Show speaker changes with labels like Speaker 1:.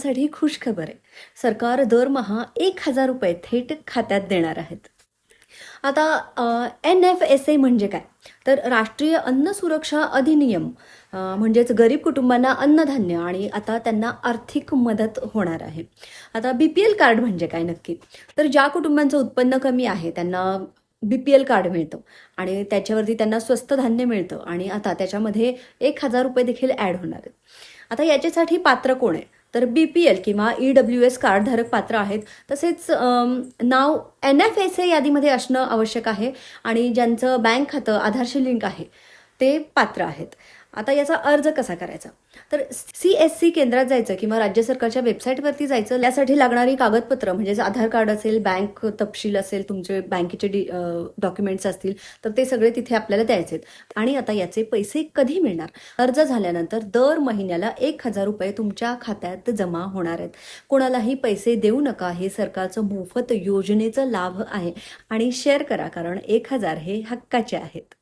Speaker 1: कुटुंबासाठी खुशखबर आहे. सरकार दरमहा 1,000 रुपये थेट खात्यात देणार आहेत. आता NFSA म्हणजे काय? तर राष्ट्रीय अन्न सुरक्षा अधिनियम म्हणजेच गरीब कुटुंबांना अन्नधान्य आणि आता त्यांना आर्थिक मदत होणार आहे. आता BPL कार्ड म्हणजे काय नक्की? तर ज्या कुटुंबांचं उत्पन्न कमी आहे त्यांना BPL कार्ड मिळतं आणि त्याच्यावरती त्यांना स्वस्त धान्य मिळतं आणि आता त्याच्यामध्ये 1,000 रुपये देखील ॲड होणार आहेत. आता याच्यासाठी पात्र कोण आहे? तर BPL किंवा EWS कार्डधारक पात्र आहेत. तसेच नाव NFSA यादीमध्ये असणं आवश्यक आहे आणि ज्यांचं बँक खातं आधारशी लिंक आहे ते पात्र आहेत. आता याचा अर्ज कसा करायचा? तर CSC केंद्रात जायचं किंवा राज्य सरकारच्या वेबसाईटवरती जायचं. यासाठी लागणारी कागदपत्र म्हणजेच आधार कार्ड असेल, बँक तपशील असेल, तुमचे बँकेचे डॉक्युमेंट्स असतील तर ते सगळे तिथे आपल्याला द्यायचे आहेत. आणि आता याचे पैसे कधी मिळणार? अर्ज झाल्यानंतर दर महिन्याला 1,000 रुपये तुमच्या खात्यात जमा होणार आहेत. कोणालाही पैसे देऊ नका. हे सरकारचं मोफत योजनेचं लाभ आहे आणि शेअर करा कारण 1,000 हे हक्काचे आहेत.